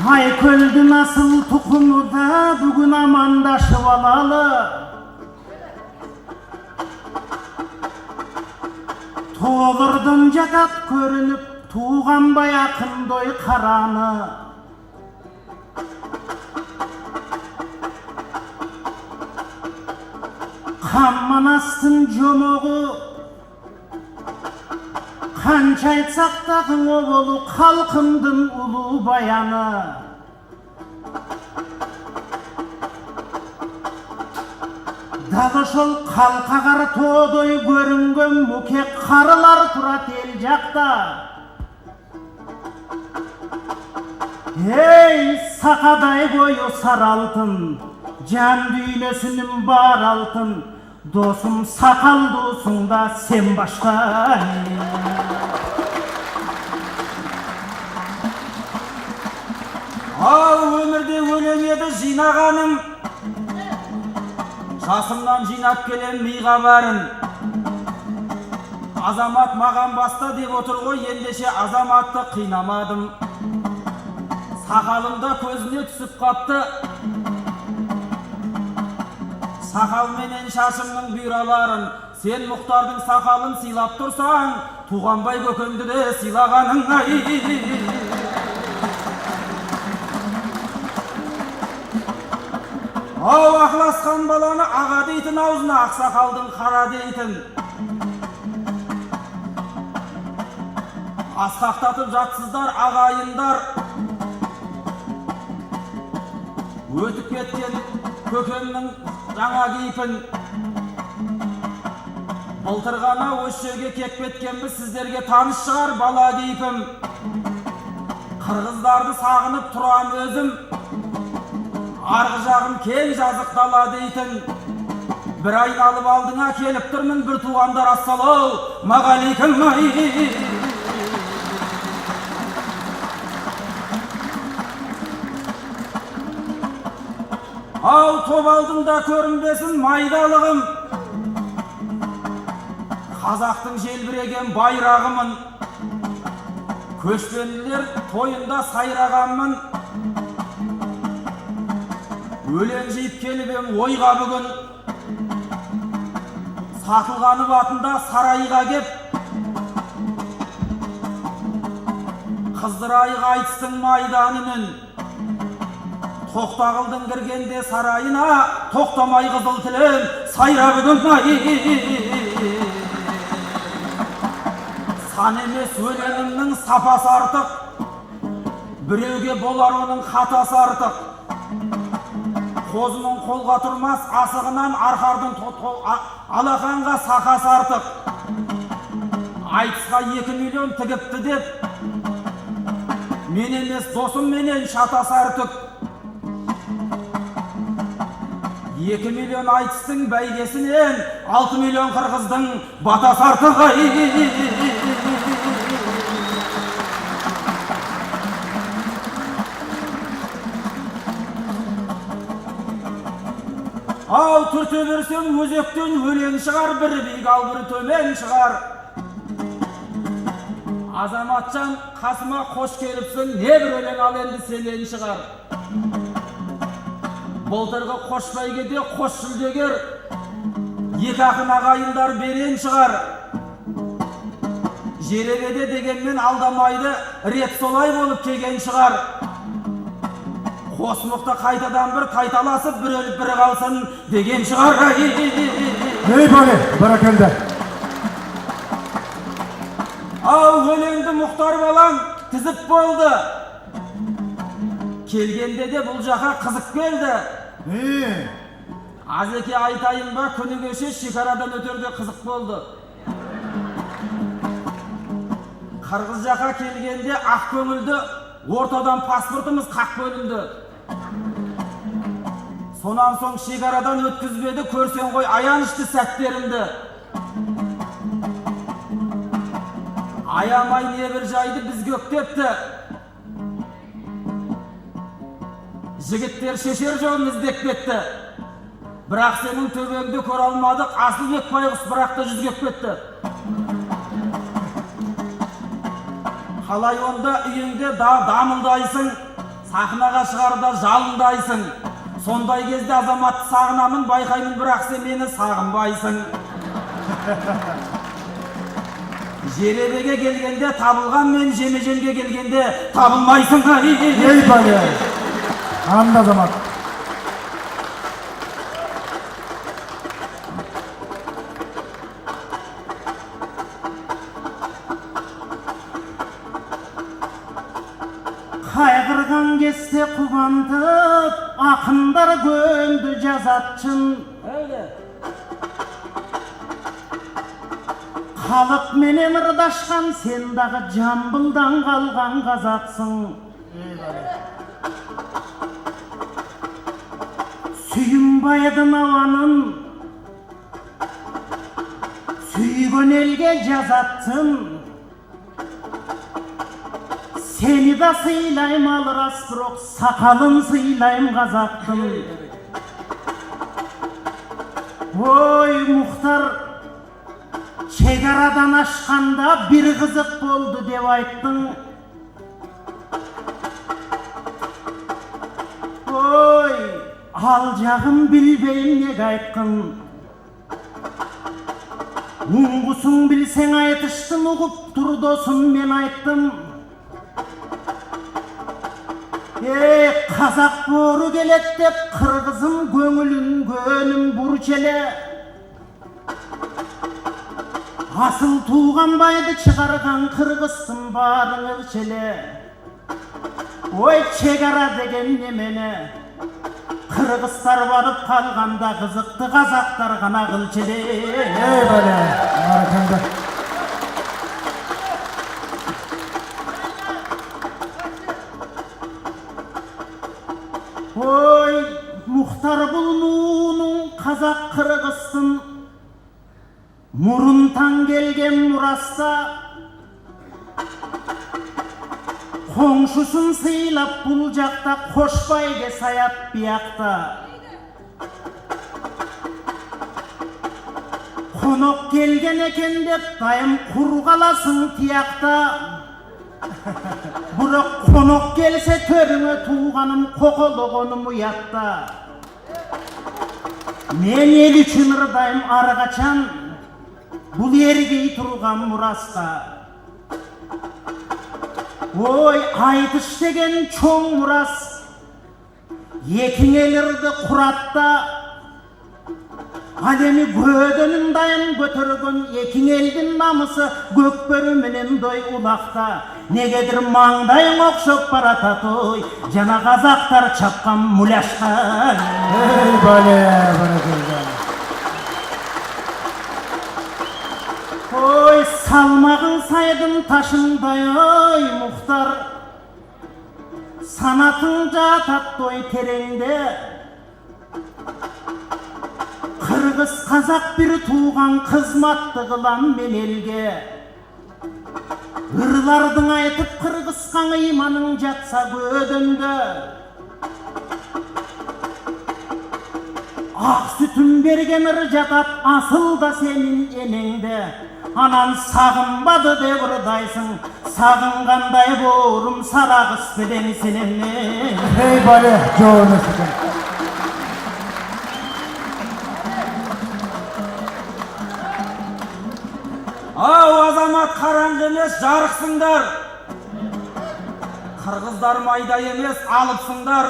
Айкөлдүн асыл тұқымы да бүгін амандашып алалы. Толырдың жатат көрініп, туғанбай ақындой қараны. Қамманастың жомоғы, қанша айтсақ тағың олу халқымдың ұлы баяны. Дағы жол қалқағар тодой көрінген мұке қарылар тұрат ел жақта. Ей, сақадай бойы сар алтын, жан дүйнесінің бар алтын, досым сақал досыңда сен башқа. Ал өмірде өлең еді жинағаным, жасымнан жинап келем миға барын. Азамат маған баста деп отыр ғой, ендеше азаматты қинамадым. Сақалымда көзіне түсіп қапты, сақал менен шашымның бұйраларын. Сен Мұхтардың сақалын сыйлап тұрсаң, Туғанбай көкемді де сыйлағаның ай. Ау, ақласқан баланы аға дейтін, аузына ақсақалдың қара дейтін. Асқақтатып жатсыздар ағайындар, өтіп кеткен көкемнің жаңа кейпін. Былтыр ғана осы жерге кеп кеткенбіз, сіздерге таныс шығар бала кейпім. Қырғыздарды сағынып тұрам өзім, арғы жағым кең жазық дала дейтін. Бір айналып алдыңа келіп тұрмын, бір туғандар ассалау мағалейкім ай. Ау, топ алдында көрінбесін майдалығым, қазақтың желбіреген байрағымын. Көшпенділер тойында сайрағанмын, өлең жиып келіп ем ойға бүгін. Сатылғаны батында сарайға кеп, қыздырайық айтыстың майданының. Тоқтағылдың кіргенде сарайына, тоқтамай қызыл тілін сайра бүгін ай. Сан емес өлеңімнің сапасы артық, біреуге болар оның қатасы артық. Қозының қолға тұрмас асығынан арқардың алақанға сақасы артық. Айтысқа 2 миллион тігіпті деп, мен емес досым менен шатасы артық. 2 миллион айтыстың бәйгесінен 6 миллион қырғыздың батасы артық ай. Ау, түрте берсем өзектен өлең шығар, бір биік ал бір төмен шығар. Азаматжан, қасыма қош келіпсің, не бір өлең ал енді сенен шығар. Былтырғы қош бәйгеде қош жүлдегер, 2 ақын ағайындар берен шығар. Жеребеде дегенмен алдамайды, рет солай болып келген шығар. Қосмықты қайтадан бір тайталасып, бір өліп бір қалсын деген шығар. Ей бәле, бәрекелді. Ау, өлеңді Мұхтар балам тізіп болды. Келгенде де бұл жаққа қызық келді. Азеке айтайын ба, күні кеше шекарадан өтерде қызық болды. Қырғыз жаққа келгенде ақ көңілді, ортадан паспортымыз қақ бөлінді. Сонан соң шекарадан өткізбеді, көрсен ғой аянышты сәттерімді. Аямай небір жайды біз көктепті. Жігіттер шешер жолын іздеп кетті. Бірақ сенің төбеңді көре алмадық, Асылбек байғұс бірақта жүзгеп кетті. Қалай онда үйіңде дамылдайсың, сахнаға шығарда жалындайсың. Сондай кезде азаматты сағынамын, байқаймын, бірақ сен мені сағынбайсың. Жеребеге келгенде табылған, мен жеме-жемге келгенде табылмайсың. Ей бәле! Анда азамат. Қайғырған кесте қубантып, ақындар көнді жазатшын. Халық менен ырдашқан, сен дағы Жамбылдан қалған қазақсың. Сүйінбайдың ауанын сүйген елге жазатсың. Сені да сыйлайм алырас, бірақ сақалын сыйлайм қазақтың. Ой, Мұхтар, шекарадан ашқанда бір қызық болды деп айттың. Ой, ал жағын білбейм неге айтқын. Мұңғысың білсең айтыштың, ұғып тұр досым, мен айттым. Қазақ боры келет деп, қырғызым көңілін көнім бұрчеле. Асыл туған байды шығарған қырғызсың барың ырчеле. Ой, шекара деген немені, қырғыздар барып қалғанда қызықты қазақтар ғана қылчеле. Ей бәле! Араканда. Ой, Мұхтар бұл нуының қазақ қырғызсын, мұрынтан келген мұраста, қоңшысын сыйлап бұл жақта, қошбайге саят бияқта. Қонақ келген екен деп, дайым құр қаласың тияқта. Бұрақ қонақ келсе төріңе туғаным, қоқылығыным ұятта. Мен ел үшін ырдайым арғачан, бұл ергей тұрған мұраста. Ой, айтыш деген чоң мұрас, екіңелерді құратта. Адеми көдөнін дайын көтірген, екің елдің намысы көкбөрі менен дой ұлақта. Негедір маңдайың оқшып барататой, жана қазақтар чапқан мұляшқа. Ей бәле! Баракелді. Ой, салмағын сайдың ташындай, ой, Мұхтар. Санатың жатат той тереңде. Қырғыз қазақ бір туған қызматты қылам мен елге. Ырлардың айтып қырғызқан иманың жатса көдінді. Ақ сүтін берген ыр жатат асыл да сенің енеңді. Анан сағынбады деп ұрдайсың, сағынғандай борым сарағыс білен сенемне. Ей бәле! Жоғыны сүтін. Ау, азамат, қараңғы емес, жарықсыңдар. Қырғыздар майда емес, алыпсыңдар.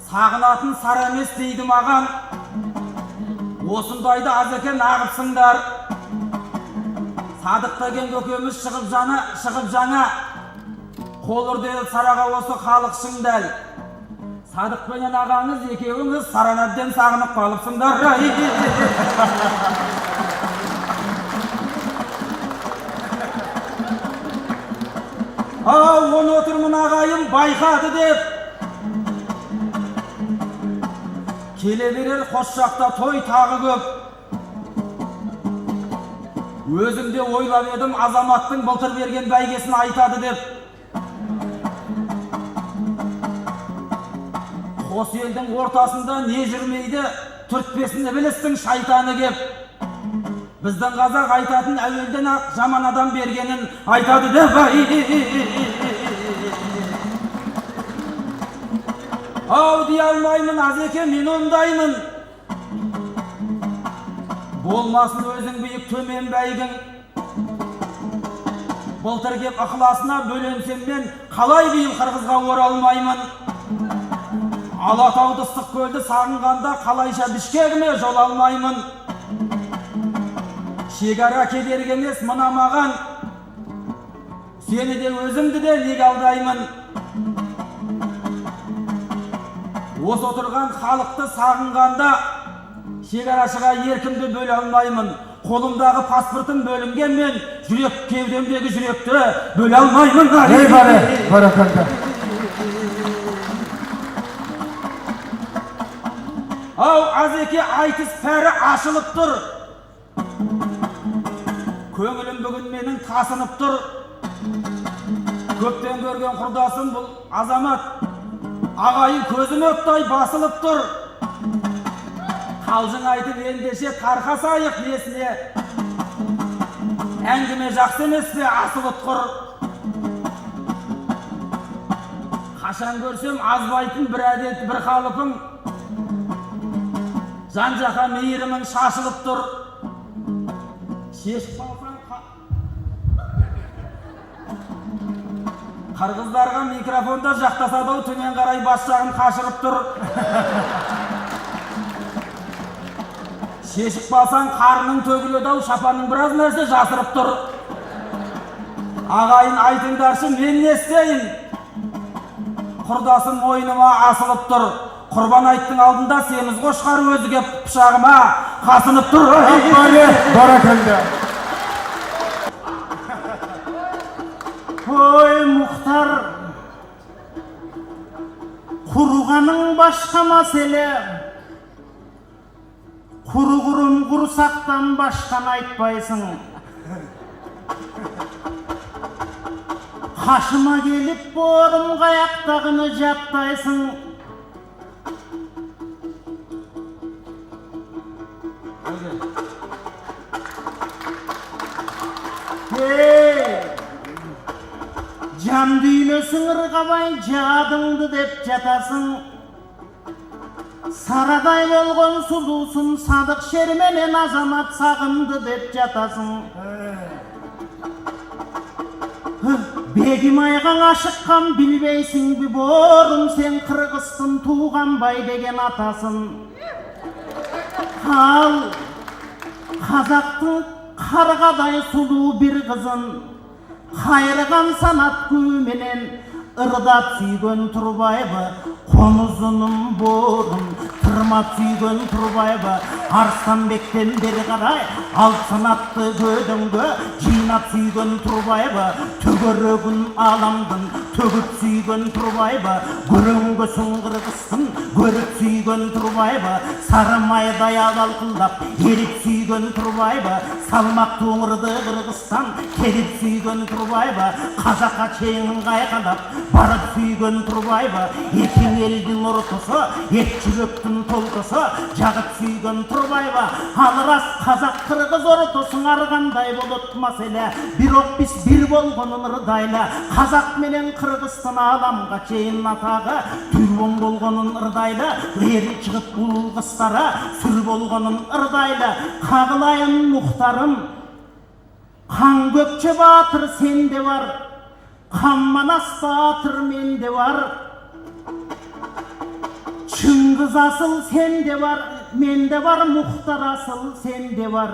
Сағынатын сар емес дейді маған. Осындайды аз екен ағыпсыңдар. Садық деген көкеміз шығып жаңа. Қол үрдел сараға осы халықшың дәл. Садық пенен ағаңыз екеуіңіз саранаден сағынып қалыпсыңдар. Ау, оны отырмын ағайым байқады деп. Келе берер қос жақта той тағы көп. Өзімде ойлап едім, азаматтың былтыр берген бәйгесін айтады деп. Қос елдің ортасында не жүрмейді, түртпесіне білістің шайтаны кеп. Біздің қазақ айтатын әуелден ақ жаман адам бергенін айтады деп. Ау дей алмаймын, Азеке, мен ондаймын. Болмасын өзің биік төмен бәйгің. Былтыр кеп ықыласына бөленсем мен, қалай биыл қырғызға оралмаймын. Алатауды ыстық көлді сағынғанда қалайша Бішкегіме жол алмаймын. Шекара кедергі емес мына маған, сені де өзімді де неге алдаймын. Осы отырған халықты сағынғанда шекарашыға еркімді бөле алмаймын. Қолымдағы паспортым бөлінген мен, жүрек кеудемдегі жүректі бөле алмаймын. Ей бәле, баракалды. Ау Азеке, айтыс пәрі ашылып тұр. Көңілім бүгін менің тасынып тұр. Көптен көрген құрдасым бұл азамат. Ағайын көзім өттай басылып тұр. Қалжың айтып ендеше тарқасайық несіне. Әңгіме жақсы емес пе асылып тұр. Қашан көрсем азбайтын бір әдет, бір қалыпың. Жан-жаққа мейірімің шашылып тұр. Шешіп қалсаң қырғыздарға микрофонда жақтасадау төмен қарай бас жағын қашырып тұр. Шешіп қалсаң қарының төгіледі-ау, шапанның біраз нәрсе жасырып тұр. Ағайын айтыңдаршы, мен не істейін? Құрдасым мойныма асылып тұр. Құрбан айттың алдында семіз қошқар өзі кеп пышағыма қасынып тұр. Бәле, баракалды. Ой, Мұхтар, құрғаның башқа мәселе, құрғырым құрсақтан башқан айтпайсың. Қашыма келіп борым қаяқтағыны жаттайсың. Жан дүйнесің ырғабай жадыңды деп жатасың. Сарадай болған сұлусың, садық шерменен азамат сағынды деп жатасың. Бегім айған ашыққан білбейсің бі борым, сен қырғызстың туған бай деген атасың. Ал қазақтың қарғадай сұлу бір қызын қайырған санат күйменен ырдап сүйген Тұрбайбы, қомызының борын тырмап сүйген Тұрбайбы, Арыстанбектен бері қарай алтын атты көдіңгі жинап сүйген Тұрбайбы, төгерегін аламдың төгіп сүйген Тұрбайбы, көріңгі сұңғырғыстың көріп сүйген Тұрбайбы, сары майдай алқылдап еріп сүйген Тұрбайбы, салмақ тоңырды Қырғызстан келіп сүйген Тұрбайбы, қазаққа чейін қайқалап барып сүйген Тұрбайбы, екең елдің ұртысы, ек жүректің толқысы, жағып сүйген Тұрбайбы, ал рас қазақ қырғыз ұртысың арғандай болып мәселе, бирок біз бір болғанын ырдайлы, қазақ менен Қырғызстан аламға чейін атағы, түрбон болғанын ырдайлы, ері шығып бұл қыстары, сүр болғанын ырдайлы, қағылайын Мұхтарым, қан көкше батыр сенде бар, қан манас батыр менде бар, Шыңғыз асыл сенде бар, менде бар, Мұхтар асыл сенде бар.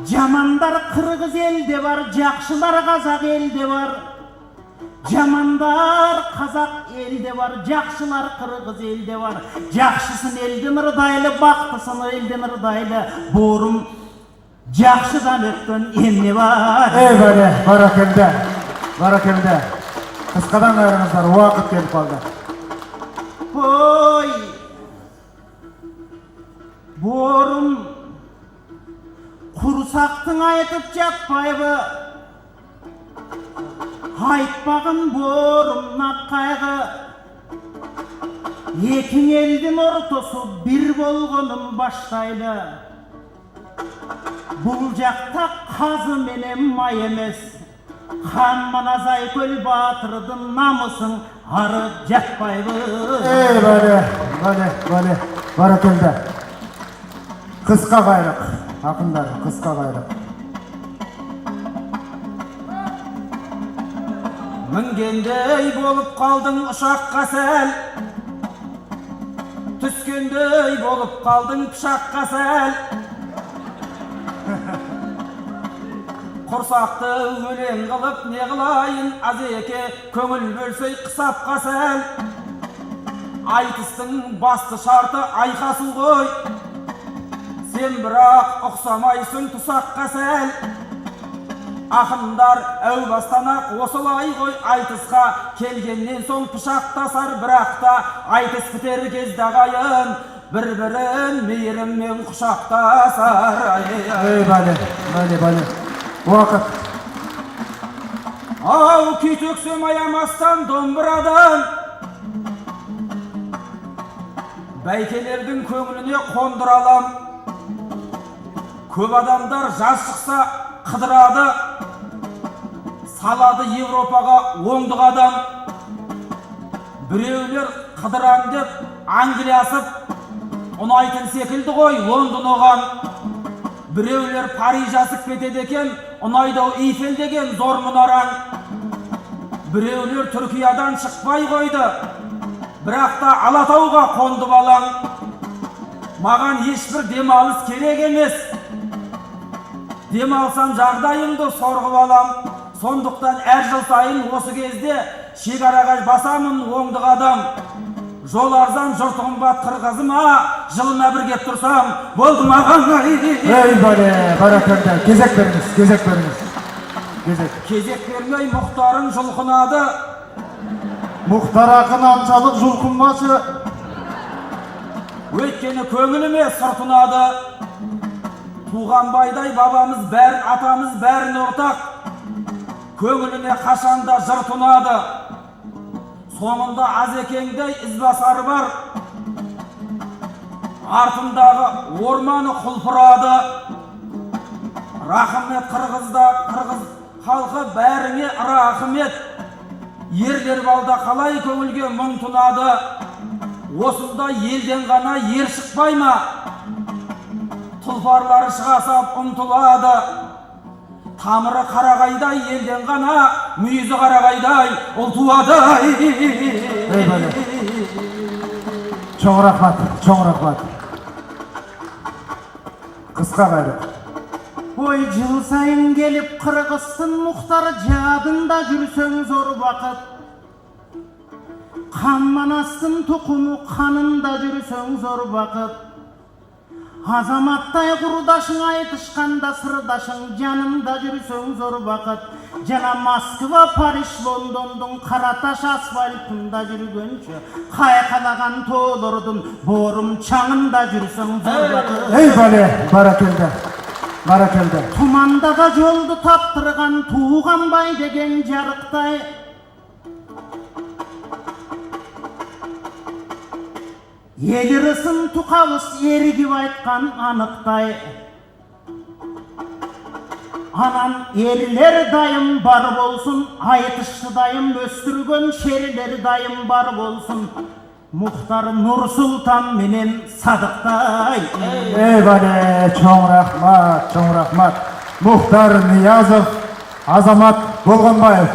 Жамандар қырғыз елде бар, жақшылар қазақ елде бар. Жамандар қазақ елде бар, жақшылар қырғыз елде бар. Жақшысын елден ырдайлы, бақтысын елден ырдайлы. Борым жақшыдан өткен емне бар. Ей бәле, баракалды. Баракалды. Қысқадан қайрыңыздар, уақыт келіп қалды. Ой, борым құрсақтың айтып жатпайбы, айтпағын борым наққайғы, екің елдің ортасы бір болғаным баштайлы. Бұл жақта қазы менен май емес, Хамманазай көл батырдың намысын ары жатпайбы. Бәле, баракелді. Қысқа қайрық, ақындар, қысқа қайрық. Мінгендей болып қалдың ұшаққа сәл, түскендей болып қалдың пышаққа сәл. Құрсақты өлең қылып не қылайын, азеке көңіл бөлсей қысапқа сәл. Айтыстың басты шарты айқасу ғой, сен бірақ ұқсамайсың тұсаққа сәл. Ақындар әу бастан-ақ осылай ғой, айтысқа келгеннен соң пышақтасар, бірақ та айтыс бітер кезде ағайын бір-бірін мейіріммен құшақтасар. Бәле. Уақыт. Ау, күй төксем аямастан домбырадан, бәйкелердің көңіліне қондыралам. Көп адамдар жаз шықса қыдырады, салады Европаға оңдық адам. Біреулер қыдырам деп Англиясып, ұнайтын секілді ғой Лондон оған. Біреулер Париж асып кетеді екен, ұнайдау Эйфель деген зор мұнараң. Біреулер Түркиядан шықпай қойды, бірақ та Алатауға қонды балаң. Маған ешбір демалыс керек емес, демалсам жағдайымды сорғып алам. Сондықтан әр жыл сайын осы кезде шекараға басамын оңдық адам. Жол арзан жұрт қымбат қырғызыма, жылына бір кеп тұрсам болды маған. Бәле, баракелді. Кезек беріңіз. Кезек бермей Мұхтарың жұлқынады. Мұхтар ақын аншалық жұлқынбасы. Өйткені көңіліме сұртынады. Туған байдай бабамыз бәрін, атамыз бәрін ортақ. Көңіліне қашанда жыр тұнады. Соңында Азекеңдей ізбасары бар, артындағы орманы құлпырады. Рахмет қырғыз халқы бәріңе рахмет. Ерлер балда қалай көңілге мұң тұнады. Осында елден ғана ер шықпай ма? Тұлпарлары шығасап ұмтылады. Тамыры қарағайдай елден ғана, мүйізі қарағайдай ұл туады. Чоң рахмат. Қысқа қайрық. Ой, жыл сайын келіп қырғызстың Мұхтар жадында жүрсең зор бақыт. Қанманастың тұқымы қанында жүрсең зор бақыт. Азаматтай құрдашың айтышқанда сырдашың жанында жүрсең зор бақыт. Жана Москва, Париж, Лондондың қараташ асфальтында жүргенше, қайқалаған тоолордун борум чаңында жүрсең зор бақыт. Бәле, баракелді. Тумандага жолду таптырған туған бай деген жарықтай. Елірісін тұқауыз ерігіп айтқан анықтай. Анан ерлер дайым бар болсын, айтышты дайым өстірген шерлер дайым бар болсын. Мұхтар Нұрсұлтан менен Садықтай. Бәле, чоң рахмат. Мұхтар Ниязов, Азамат Болғанбаев.